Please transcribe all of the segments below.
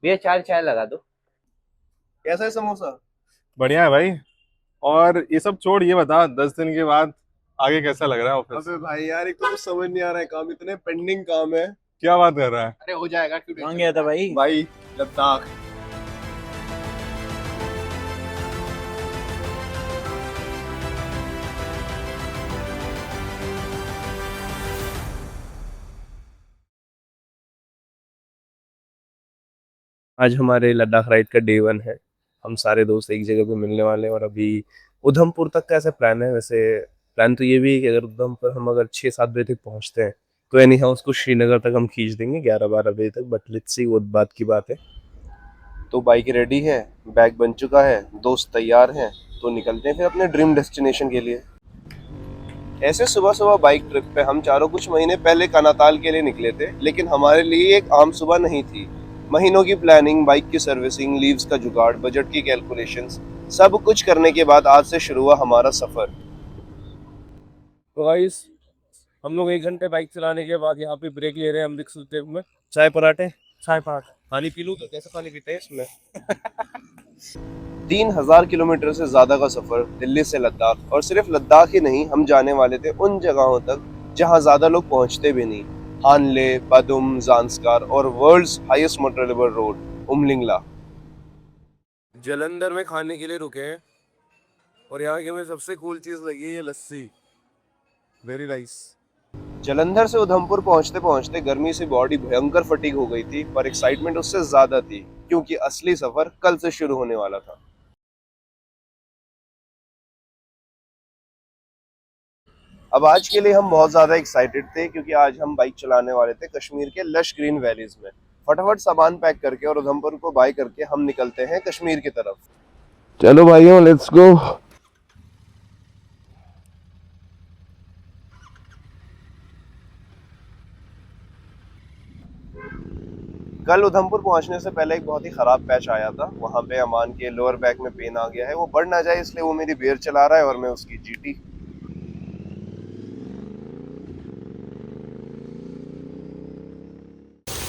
भैया चार चाय लगा दो। कैसा है समोसा? बढ़िया है भाई। और ये सब छोड़, ये बता 10 दिन के बाद आगे कैसा लग रहा है ऑफिस? अबे भाई यार, एक तो कुछ समझ नहीं आ रहा है, काम इतने पेंडिंग काम है। क्या बात कर रहा है? अरे हो जाएगा, क्यों कहाँ टेंशन गया ले था रहा भाई? है भाई? लद्दाख। आज हमारे लद्दाख राइड का डे 1 है। हम सारे दोस्त एक जगह पे मिलने वाले हैं और अभी उधमपुर तक का ऐसा प्लान है। वैसे प्लान तो ये भी है कि अगर उधमपुर हम अगर 6-7 बजे तक पहुंचते हैं तो एनी हाउ उसको श्रीनगर तक हम खींच देंगे 11-12 बजे तक, बट लेट्स सी, वो बात की बात है। तो बाइक रेडी है, बैग बन चुका है, दोस्त तैयार हैं, तो निकलते हैं फिर अपने ड्रीम डेस्टिनेशन के लिए। ऐसे सुबह सुबह बाइक ट्रिप पे हम चारों कुछ महीने पहले कनाताल के लिए निकले थे, लेकिन हमारे लिए एक आम सुबह नहीं थी। महीनों की प्लानिंग, बाइक की सर्विसिंग, लीव्स का जुगाड़, बजट की कैलकुलेशंस, सब कुछ करने के बाद आज से शुरू हुआ हमारा सफर। तो गाइस, हम लोग 1 घंटे बाइक चलाने के बाद यहाँ पे ब्रेक ले रहे हैं अमृतसर ट्रिप में। चाय पराठे, चाय पराठे, पानी पी लूं? तो कैसा पानी पीते हैं इसमें? 3,000 किलोमीटर से ज्यादा का सफर दिल्ली से लद्दाख, और सिर्फ लद्दाख ही नहीं, हम जाने वाले थे उन जगहों तक जहां ज्यादा लोग पहुंचते भी नहीं। हानले, पदुम, जांस्कार और world's highest motorable road Umlingla. Jalandhar में खाने के लिए रुके हैं और यहाँ की हमें सबसे कूल चीज लगी है ये लस्सी। Very nice. जलंधर से उधमपुर पहुंचते पहुंचते गर्मी से बॉडी भयंकर फटीग हो गई थी, पर एक्साइटमेंट उससे ज्यादा थी क्योंकि असली सफर कल से शुरू होने वाला था। अब आज के लिए हम बहुत ज़्यादा एक्साइटेड थे क्योंकि आज हम बाइक चलाने वाले थे कश्मीर के लश ग्रीन वैलीज में। फटाफट सामान पैक करके और उधमपुर को बाय करके हम निकलते हैं कश्मीर की तरफ। चलो भाइयों, लेट्स गो। कल उधमपुर पहुंचने से पहले एक बहुत ही खराब पैच आया था। वहां पे अमान के लोअर बैक में पेन आ गया है, वो बढ़ ना जाए इसलिए वो मेरी बेयर चला रहा है और मैं उसकी जीटी।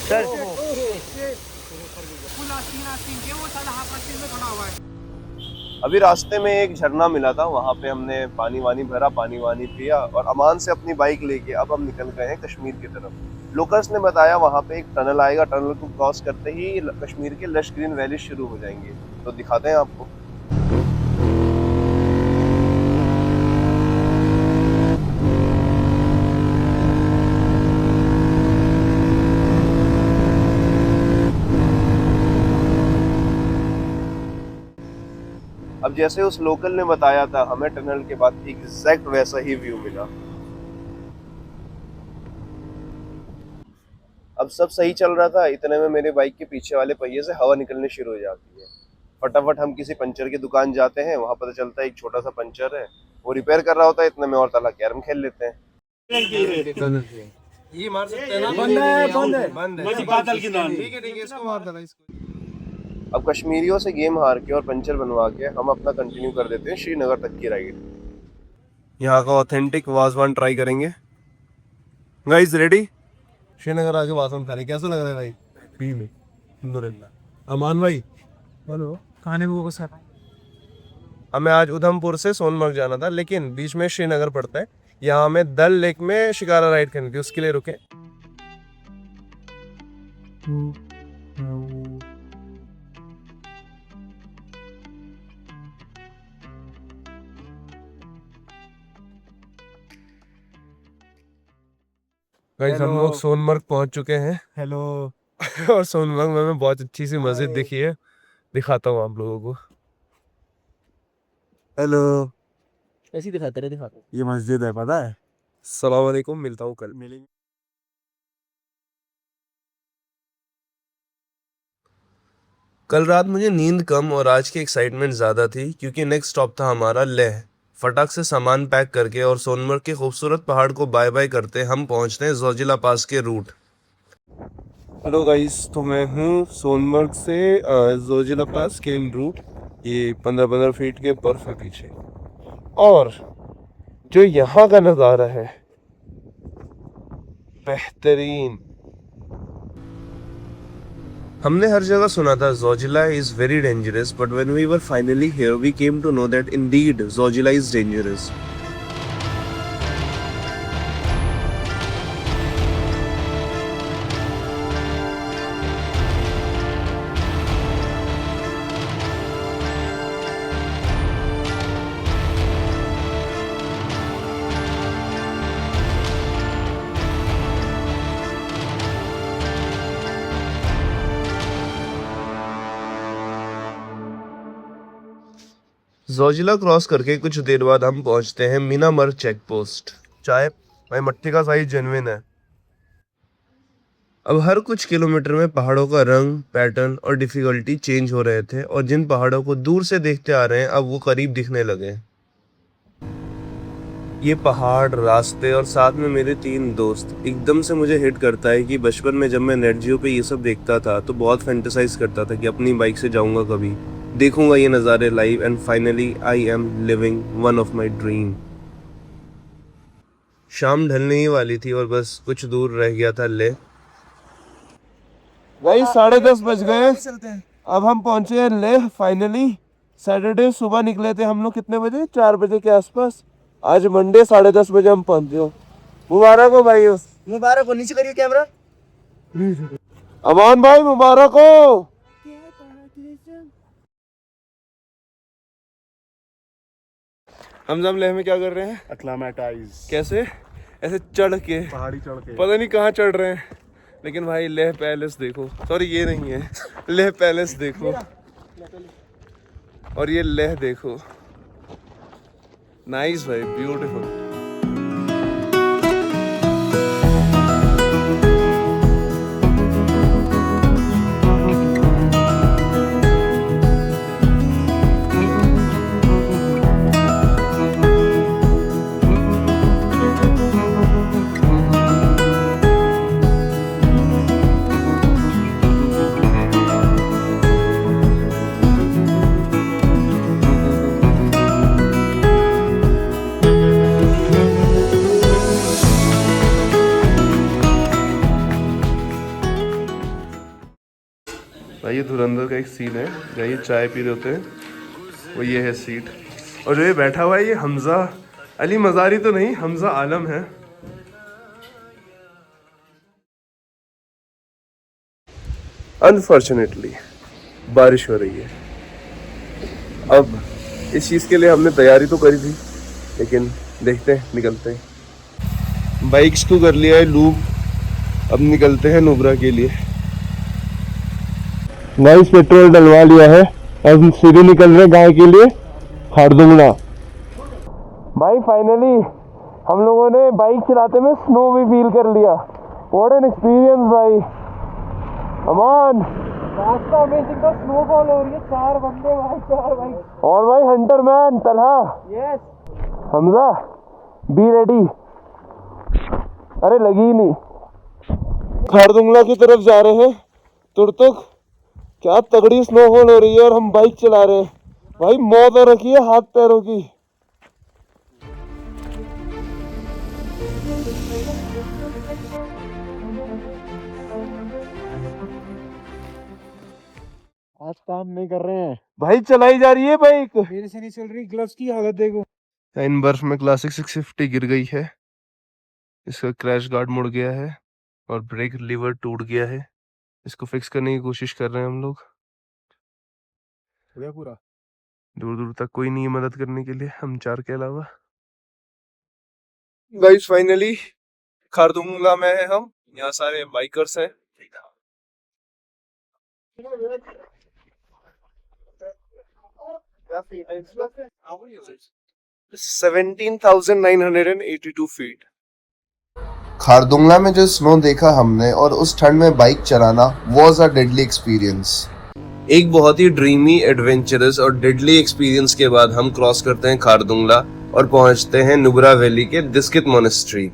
सर, अभी रास्ते में एक झरना मिला था, वहां पे हमने पानी वानी भरा, पानी वानी पिया और अमान से अपनी बाइक लेके अब हम निकल गए हैं कश्मीर की तरफ। लोकल्स ने बताया वहां पे एक टनल आएगा, टनल को क्रॉस करते ही कश्मीर के लश ग्रीन वैली शुरू हो जाएंगे, तो दिखाते हैं आपको। अब जैसे उस लोकल ने बताया था, हमें टनल के बाद एग्जैक्ट वैसा ही व्यू मिला। अब सब सही चल रहा था, इतने में मेरे बाइक के पीछे वाले पहिए से हवा निकलनी शुरू हो जाती है। फटाफट हम किसी पंचर की दुकान जाते हैं, वहां पता चलता है एक छोटा सा पंचर है, वो रिपेयर कर रहा होता है। इतने में और ताला कैरम खेल लेते हैं। ये मार सकते हैं ना? बंद है, बंद है, बंद है। बादल की नानी। ठीक है ठीक है, इसको मार देना इसको। अब कश्मीरियों से गेम हार के और पंचर बनवा के हम अपना कंटिन्यू कर देते हैं श्रीनगर तक की राइड। यहाँ का ऑथेंटिक वाजवान ट्राई करेंगे। Guys ready? श्रीनगर आके वासम खा रहे, कैसा लग रहा है भाई? पी में अल्हम्दुलिल्लाह। अमान भाई, हेलो। खाने को सर, हमें आज उधमपुर से सोनमर्ग जाना था, लेकिन बीच में श्रीनगर पड़ता है। यहाँ हमें दल लेक में शिकारा राइड करनी थी, उसके लिए रुके। गाइस, हम लोग सोनमर्ग पहुंच चुके हैं। हेलो। और सोनमर्ग में हमें बहुत अच्छी सी मस्जिद दिखी है, दिखाता हूँ आप लोगों को। हेलो। ऐसे ही दिखाते रहे, दिखाते ये मस्जिद है, पता है? सलाम वालेकुम, मिलता हूँ कल। मिलेंगे। कल रात मुझे नींद कम और आज की एक्साइटमेंट ज़्यादा थी क्योंकि नेक्स्ट स्टॉप था हमारा लेह। फटाक से सामान पैक करके और सोनमर्ग के खूबसूरत पहाड़ को बाय बाय करते हम पहुंचते हैं जोजिला पास के रूट। हेलो गाइस, तो मैं हूँ सोनमर्ग से जोजिला पास के रूट। ये 15-15 फीट के बर्फ है पीछे, और जो यहाँ का नज़ारा है बेहतरीन। हमने हर जगह सुना था Zojila is very dangerous, but when we were finally here we came to know that indeed Zojila is dangerous. Zojila cross करके कुछ देर बाद हम पहुंचते हैं मीनामर चेक पोस्ट। चाय भाई मट्टी का साइज जेन्युइन है। अब हर कुछ किलोमीटर में पहाड़ों का रंग, पैटर्न और डिफिकल्टी चेंज हो रहे थे और जिन पहाड़ों को दूर से देखते आ रहे हैं अब वो करीब दिखने लगे। ये पहाड़, रास्ते और साथ में मेरे 3 दोस्त, एकदम से मुझे हिट करता है कि बचपन में जब मैं नेट जियो पे ये सब देखता था तो बहुत फैंटेसाइज करता था कि अपनी बाइक से जाऊंगा, कभी देखूंगा ये नज़ारे live, and finally I am living one of my dream. शाम ढलने ही वाली थी और बस कुछ दूर रह गया था ले। भाई 10:30 बज गए, अब हम पहुंचे हैं लेह फाइनली। सैटरडे सुबह निकले थे हम लोग, कितने बजे? 4 बजे के आसपास। आज मंडे 10:30 बजे हम पहुंचे हो। मुबारक हो भाई, मुबारक हो। नीचे करिए कैमरा। अमान भाई मुबारक हो। हम लेह में क्या कर रहे हैं? एक्लामेटाइज, कैसे? ऐसे चढ़ के, पहाड़ी चढ़ के, पता नहीं कहाँ चढ़ रहे हैं, लेकिन भाई लेह पैलेस देखो। सॉरी ये नहीं है, लेह पैलेस देखो और ये लेह देखो। नाइस भाई, ब्यूटीफुल। भाई ये धुरंधर का एक सीन है जहाँ ये चाय पी रहे होते हैं, वो ये है सीट, और जो ये बैठा हुआ है ये हमजा अली मज़ारी तो नहीं, हमजा आलम है। अनफॉर्चुनेटली बारिश हो रही है। अब इस चीज़ के लिए हमने तैयारी तो करी थी, लेकिन देखते हैं, निकलते हैं। बाइक्स को कर लिया है लूप, अब निकलते हैं नुब्रा के लिए। नाइस, पेट्रोल डलवा लिया है, अब सीधे निकल रहे गाँव के लिए, खारदुंगला। भाई फाइनली हम लोगों ने बाइक चलाते में स्नो भी फील कर लिया। व्हाट एन एक्सपीरियंस भाई। अमान, रास्ता अमेजिंग था, स्नोफॉल हो रही है। 4 बंदे भाई, 4 बाइक। और भाई Hunter man Talha, yes Hamza, be ready. अरे लगी नहीं। खारदुंगला की तरफ जा रहे हैं तुरतुक। क्या तगड़ी स्नोफॉल हो रही है और हम बाइक चला रहे हैं भाई। मौत हो रखी है हाथ पैरों की। आज काम नहीं कर रहे हैं भाई, चलाई जा रही है बाइक, मेरे से नहीं चल रही। ग्लव्स की हालत देखो। इन बर्फ में क्लासिक 650 गिर गई है, इसका क्रैश गार्ड मुड़ गया है और ब्रेक लीवर टूट गया है। इसको फिक्स करने की कोशिश कर रहे हैं हम लोग। पूरा दूर दूर तक कोई नहीं है मदद करने के लिए, हम 4 के अलावा। गाइस फाइनली खारदुंगला में है हम, यहाँ सारे बाइकर्स हैं। $17,982 फीट। खारदुंगला में जो स्नो देखा हमने और उस ठंड में बाइक चलाना वाज अ डेडली एक्सपीरियंस। एक बहुत ही ड्रीमी, एडवेंचरस और डेडली एक्सपीरियंस के बाद हम क्रॉस करते हैं खारदुंगला और पहुंचते हैं नुब्रा वैली के दिस्कित मोनेस्ट्री।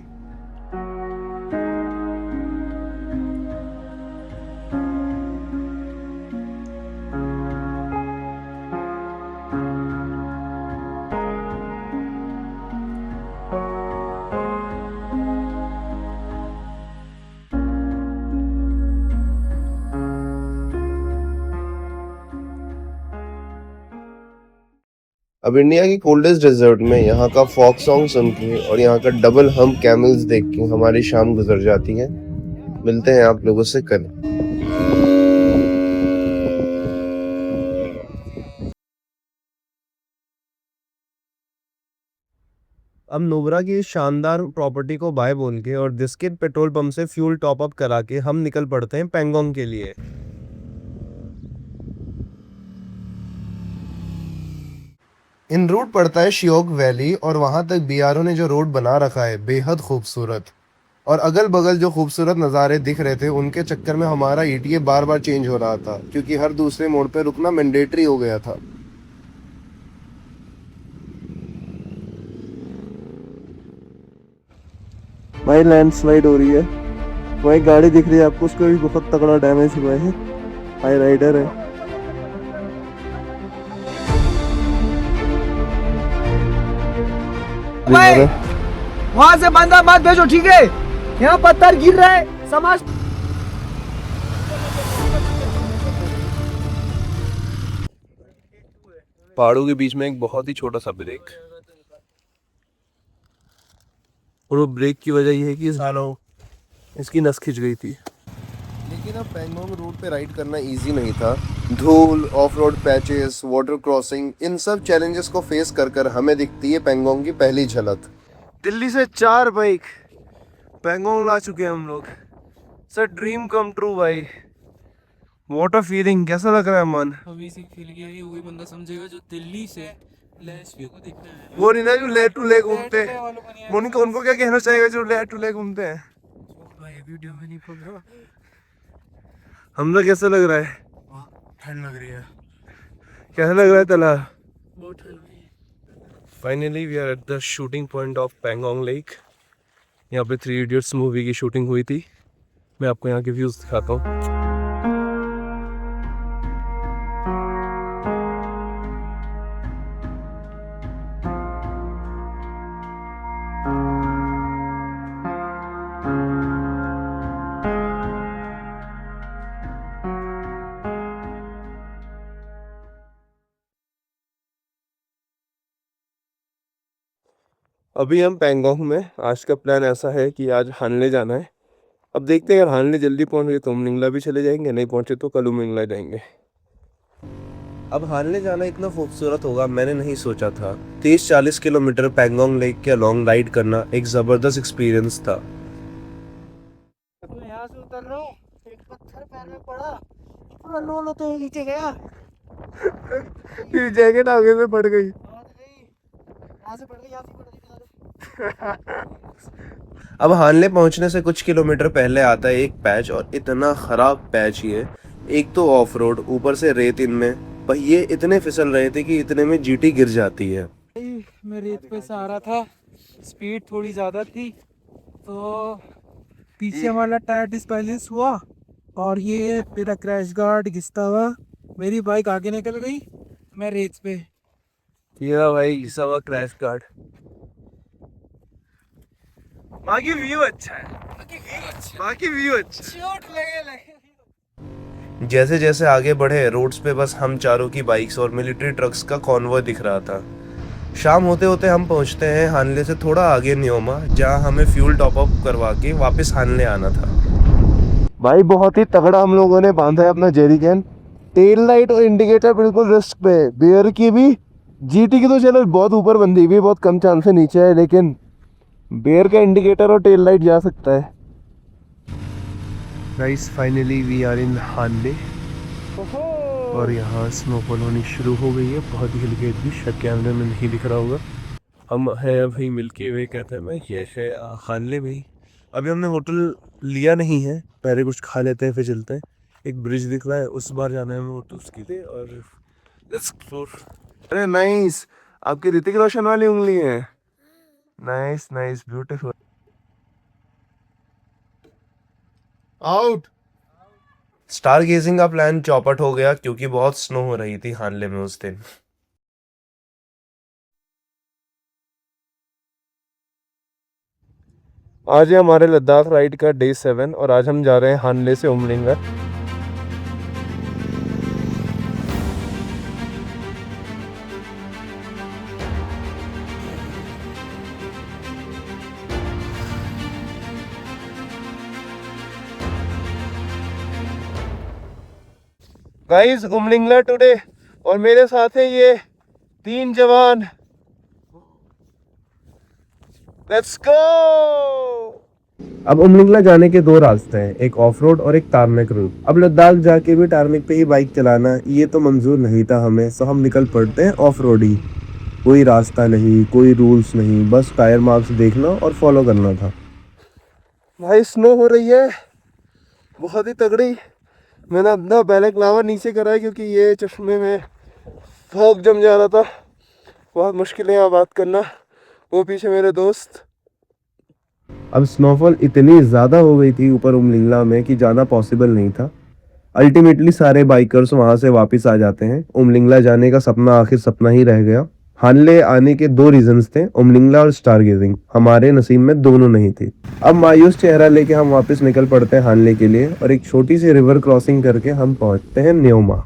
अब इंडिया की कोल्डेस्ट डेजर्ट में यहाँ का फॉक सॉन्ग सुन के और यहाँ का डबल हम्प कैमल्स देख के हमारी शाम गुजर जाती है। मिलते हैं आप लोगों से कल। अब नुब्रा की इस शानदार प्रॉपर्टी को बाय बोल के और दिस्किट पेट्रोल पंप से फ्यूल टॉप अप करा के हम निकल पड़ते हैं पैंगोंग के लिए। इन रूट पड़ता है शियोक वैली और वहां तक बीआरओ ने जो रोड बना रखा है बेहद खूबसूरत। और अगल बगल जो खूबसूरत नज़ारे दिख रहे थे उनके चक्कर में हमारा ईटीए बार बार चेंज हो रहा था क्योंकि हर दूसरे मोड़ पे रुकना मैंडेटरी हो गया था। भाई लैंडस्लाइड हो रही है। भाई गाड़ी दिख रही है आपको, उसको भी बहुत तगड़ा डैमेज हुआ है। हाई राइडर है। भाई वहां से बंदा मत भेजो, ठीक है? यहाँ पत्थर गिर रहा है, समझ। पहाड़ों के बीच में एक बहुत ही छोटा सा ब्रेक, और वो ब्रेक की वजह ये है कि सालों इसकी नस खिंच गई थी। लेकिन अब पैंगोंग रोड पे राइड करना इजी नहीं था। धूल, off road patches, water crossing, इन सब चैलेंजेस को फेस कर कर हमें दिखती है पैंगोंग की पहली झलक। दिल्ली से 4 बाइक पैंगोंग ला चुके हैं हम लोग। सर ड्रीम कम ट्रू भाई। व्हाट अ फीलिंग, कैसा लग रहा है मन? अभी से फील किया ये वही बंदा समझेगा जो दिल्ली से लैस व्यू को देखना है। वो नहीं ना जो ले टू ले घूमते हैं, मोनिका उनको क्या कहना चाहेगा जो ले टू ले घूमते हैं? भाई वीडियो में नहीं पकड़ा। हमला कैसा लग रहा है? ठंड लग रही है। कैसा लग रहा है तला? बहुत ठंड लग रही है। Finally we are at the shooting point of Pangong lake. यहाँ पे 3 इडियट्स मूवी की शूटिंग हुई थी। मैं आपको यहाँ के व्यूज दिखाता हूँ। अभी हम पैंगोंग में, आज का प्लान ऐसा है कि आज हानले जाना है। अब देखते हैं, अगर हानले जल्दी पहुंच गए तो उमलिंगला भी चले जाएंगे, नहीं पहुंचे तो कल उमलिंगला जाएंगे। अब हानले जाना इतना खूबसूरत होगा मैंने नहीं सोचा था। 30-40 किलोमीटर पैंगोंग लेक के अलोंग राइड करना एक जबरदस्त एक्सपीरियंस था। यहाँ से उतर रहा हूँ, एक पत्थर पैर में पड़ा, पूरा लो तो नीचे गया। फिर जैकेट आगे में पड़ गई। यहाँ से पड़ गई, यहाँ से पड़ गई। अब हानले पहुंचने से कुछ किलोमीटर पहले आता है एक पैच, और इतना खराब पैच ये। एक तो ऑफ रोड, ऊपर से रेत, इनमें पहिए इतने फिसल रहे थे कि इतने में जीटी गिर जाती है। मैं रेत पे से आ रहा था, स्पीड थोड़ी ज़्यादा थी तो पीछे वाला टायर डिस्बैलेंस हुआ और ये मेरा क्रैश गार्ड घिसता हुआ मेरी बाइक आगे निकल गई। मैं रेत पे। ये भाई घिसा हुआ क्रैश गार्ड। बाकी व्यू अच्छा है, बाकी व्यू अच्छा। चोट लगे। जैसे जैसे आगे बढ़े रोड्स पे बस हम चारों की बाइक्स और मिलिट्री ट्रक्स का कॉन्वॉय दिख रहा था। शाम होते होते हम पहुंचते हैं हानले से थोड़ा आगे न्योमा, जहां हमें फ्यूल टॉप अप करवा के वापस हानले आना था। भाई बहुत ही तगड़ा हम लोगों ने बांधा है अपना जेरी कैन। टेल लाइट और इंडिकेटर बिल्कुल रिस्क पे। बेयर की भी, जीटी की तो चलो बहुत ऊपर बंधी हुई, बहुत कम चांस से नीचे है, लेकिन बेयर का इंडिकेटर और टेल लाइट जा सकता है। Guys finally we are in Hanle और यहाँ स्नोफॉल होनी शुरू हो गई है। बहुत ही हल्की हल्की, शायद कैमरे में नहीं दिख रहा होगा। हम हैं अभी मिल्की वे कहते हैं, मैं ये है हानले में ही। अभी हमने होटल लिया नहीं है, पहले कुछ खा लेते हैं फिर चलते हैं। एक ब्रिज दिख रहा है, उस बार जाना है हमें होटल उसके लिए। और लेट्स एक्सप्लोर। अरे नाइस, आपकी ऋतिक रोशन वाली उंगली है। Nice nice, beautiful. Out. Star gazing का प्लान चौपट हो गया क्योंकि बहुत स्नो हो रही थी हानले में उस दिन। आज है हमारे लद्दाख राइड का डे 7 और आज हम जा रहे हैं हानले से उमलिंगा। गाइस उमलिंगला टुडे, और मेरे साथ है ये 3 जवान। Let's go. अब उमलिंगला जाने के 2 रास्ते हैं, एक ऑफ रोड और एक टारमेक रूट। अब लद्दाख जाके भी टारमेक पे ही बाइक चलाना ये तो मंजूर नहीं था हमें, सो हम निकल पड़ते हैं ऑफ रोड ही। कोई रास्ता नहीं, कोई रूल्स नहीं, बस टायर मार्क्स देखना और फॉलो करना था। भाई स्नो हो रही है बहुत ही तगड़ी। मैंने अपना बैलेक्लावा नीचे करा है क्योंकि ये चश्मे में फॉग जम जा रहा था। बहुत मुश्किल है यहाँ बात करना। वो पीछे मेरे दोस्त। अब स्नोफॉल इतनी ज़्यादा हो गई थी ऊपर उमलिंगला में कि जाना पॉसिबल नहीं था। अल्टीमेटली सारे बाइकर्स वहां से वापस आ जाते हैं। उमलिंगला जाने का सपना आखिर सपना ही रह गया। हानले आने के 2 रीजंस थे, उमलिंगला और स्टारगेजिंग। हमारे नसीब में दोनों नहीं थी। अब मायूस चेहरा लेके हम वापस निकल पड़ते हैं हानले के लिए, और एक छोटी सी रिवर क्रॉसिंग करके हम पहुंचते हैं न्योमा।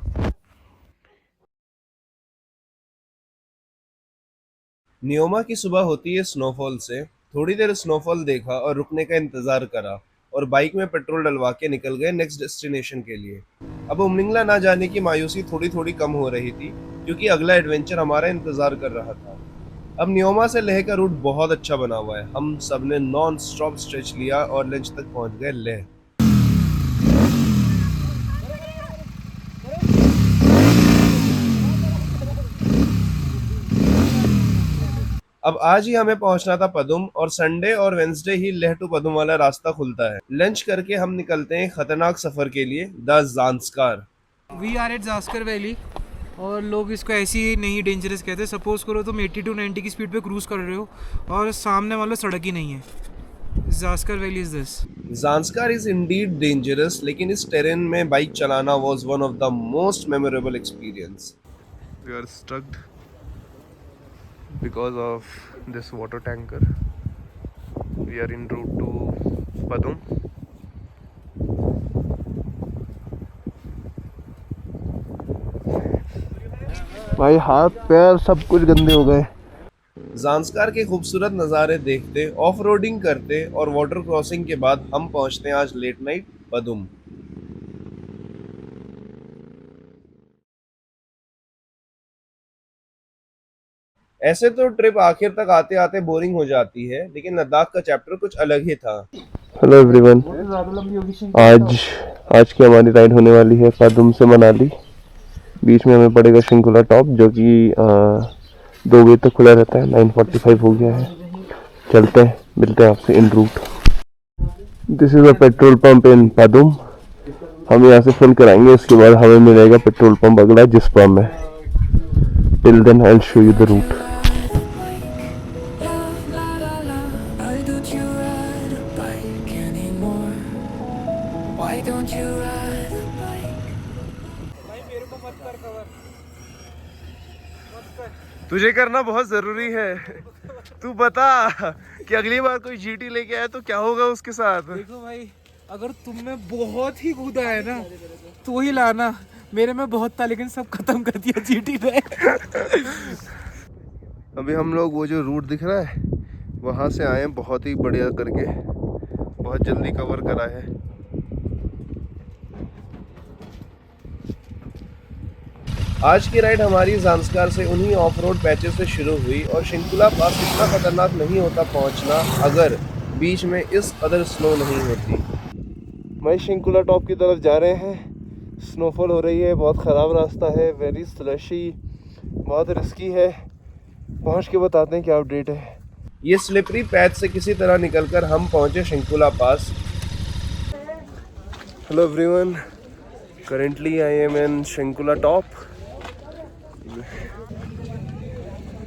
न्योमा की सुबह होती है स्नोफॉल से। थोड़ी देर स्नोफॉल देखा और रुकने का इंतजार करा, और बाइक में पेट्रोल डलवा के निकल गए नेक्स्ट डेस्टिनेशन के लिए। अब उमलिंगला ना जाने की मायूसी थोड़ी थोड़ी कम हो रही थी, क्योंकि अगला एडवेंचर हमारा इंतजार कर रहा था। अब न्योमा से लेह का रूट बहुत अच्छा बना हुआ है। हम सब ने नॉन स्टॉप स्ट्रेच लिया और लंच तक पहुंच गए लेह। अब आज ही हमें पहुंचना था पदुम, और संडे और वेंसडे ही लेह टू पदुम वाला रास्ता खुलता है। लंच करके हम निकलते हैं खतरनाक सफर के लिए, the Zanskar. We are at Zanskar valley, और लोग इसको ऐसी नहीं डेंजरस कहते हैं। सपोज करो तुम 80 to 90 की स्पीड पे क्रूज कर रहे हो और सामने वाला सड़क ही नहीं है। Zanskar valley is this. Zanskar is indeed dangerous, लेकिन इस टेरेन में बाइक चलाना was one of the most memorable experience. We are stuck because of this water tanker. We are en route to Padum. भाई हाथ पैर सब कुछ गंदे हो गए। ज़ांस्कार के खूबसूरत नज़ारे देखते, ऑफ रोडिंग करते और वाटर क्रॉसिंग के बाद हम पहुंचते हैं आज लेट नाइट पदुम। ऐसे तो ट्रिप आखिर तक आते आते बोरिंग हो जाती है, लेकिन लद्दाख का चैप्टर कुछ अलग ही था। हेलो एवरीवन, आज की हमारी राइड होने वाली है पदुम से मनाली। बीच में हमें पड़ेगा शिंकुला टॉप, जो कि 2 बजे तक खुला रहता है। 9:45 हो गया है। चलते हैं, मिलते हैं आपसे en route. This is a petrol pump in Padum. हम यहाँ से फिल कराएंगे, उसके बाद हमें मिलेगा पेट्रोल पंप अगला जिस पंप में। Till then I will show you the route. तुझे करना बहुत जरूरी है। तू बता कि अगली बार कोई जीटी लेके आए तो क्या होगा उसके साथ। देखो भाई, अगर तुम में बहुत ही कूदा है ना तो ही लाना। मेरे में बहुत था लेकिन सब खत्म कर दिया जीटी ने। अभी हम लोग वो जो रूट दिख रहा है वहाँ से आए हैं, बहुत ही बढ़िया करके, बहुत जल्दी कवर करा है। आज की राइड हमारी ज़ांस्कार से उन्हीं ऑफ रोड पैचेस से शुरू हुई, और शिंकुला पास इतना खतरनाक नहीं होता पहुंचना अगर बीच में इस कदर स्नो नहीं होती। मैं शिंकुला टॉप की तरफ जा रहे हैं। स्नोफॉल हो रही है, बहुत ख़राब रास्ता है, वेरी स्लशी, बहुत रिस्की है। पहुंच के बताते हैं क्या अपडेट है। ये स्लिपरी पैच से किसी तरह निकलकर हम पहुंचे Shinkula pass. Hello everyone, currently I am in Shinkula top.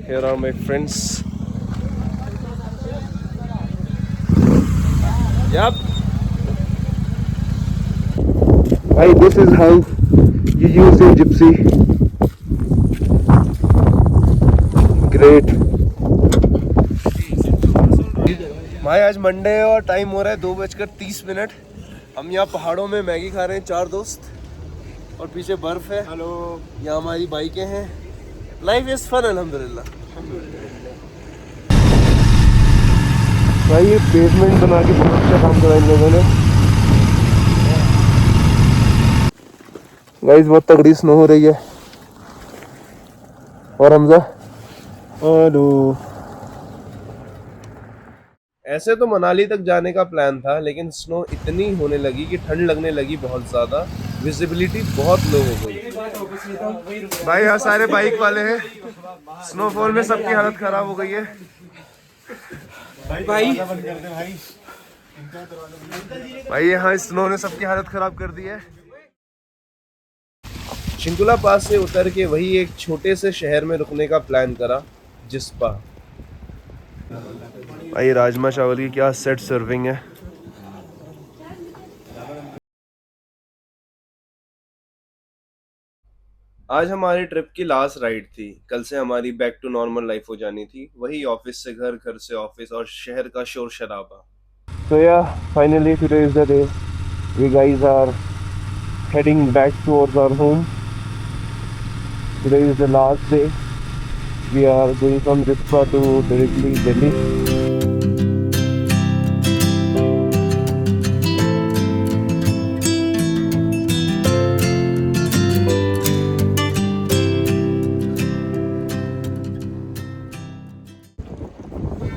Here are my friends. Yep. Hey, this is how you use your gypsy. Great. भाई आज मंडे है और टाइम हो रहा है 2:30। हम यहाँ पहाड़ों में मैगी खा रहे हैं 4 दोस्त, और पीछे बर्फ है। हेलो, यहाँ हमारी बाइकें हैं। लाइफ इज फन अल्हम्दुलिल्लाह। भाई ये पेवमेंट बना के बहुत अच्छा काम करा इन लोगों ने। गाइस बहुत तगड़ी स्नो हो रही है। और हमजा हेलो। ऐसे तो मनाली तक जाने का प्लान था, लेकिन स्नो इतनी होने लगी कि ठंड लगने लगी बहुत ज़्यादा, विजिबिलिटी बहुत लो हो गई। भाई यहाँ सारे बाइक वाले हैं, स्नोफॉल में सबकी हालत खराब हो गई है। भाई यहाँ स्नो ने सबकी हालत खराब कर दी है। चिंकुला पास से उतर के वही एक छोटे से शहर में रुकने का प्लान करा, जिस्पा। भाई राजमा चावल की क्या सेट सर्विंग है। आज हमारी ट्रिप की लास्ट राइड थी। कल से हमारी बैक टू नॉर्मल लाइफ हो जानी थी, वही ऑफिस से घर, घर से ऑफिस और शहर का शोर शराबा। So yeah, finally today is the day. We guys are heading back towards our home. Today is the last day. We are going from Jispa to directly Delhi.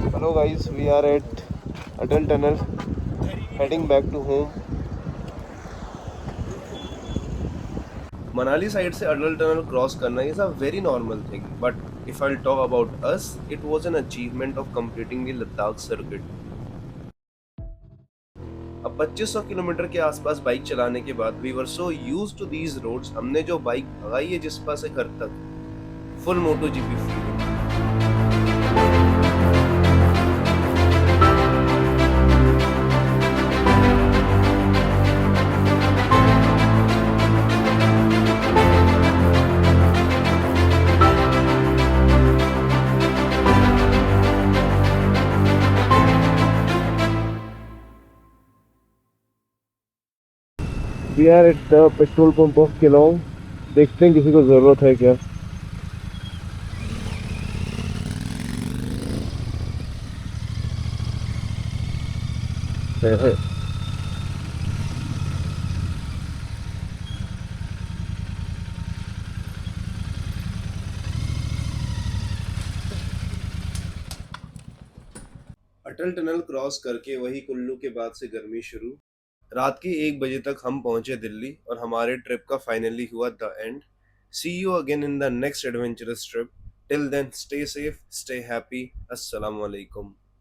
Hello guys, we are at Atal Tunnel, heading back to home. Manali side से Atal tunnel cross करना is a very normal thing, but if I talk about us, it was an achievement of completing the Ladakh circuit. अब 2500 kilometre के आसपास bike चलाने के बाद we were so used to these roads, हमने जो बाइक भगाई है जिस्पा से घर तक, full moto GP feeling. We are at the petrol pump of Keelong. देखते हैं किसी को ज़रूरत है क्या। है। अटल टनल क्रॉस करके वही कुल्लू के बाद से गर्मी शुरू। रात के 1 बजे तक हम पहुंचे दिल्ली और हमारे ट्रिप का फाइनली हुआ the end. See you again in the next adventurous trip. Till then stay safe, stay happy. अस्सलाम वालेकुम।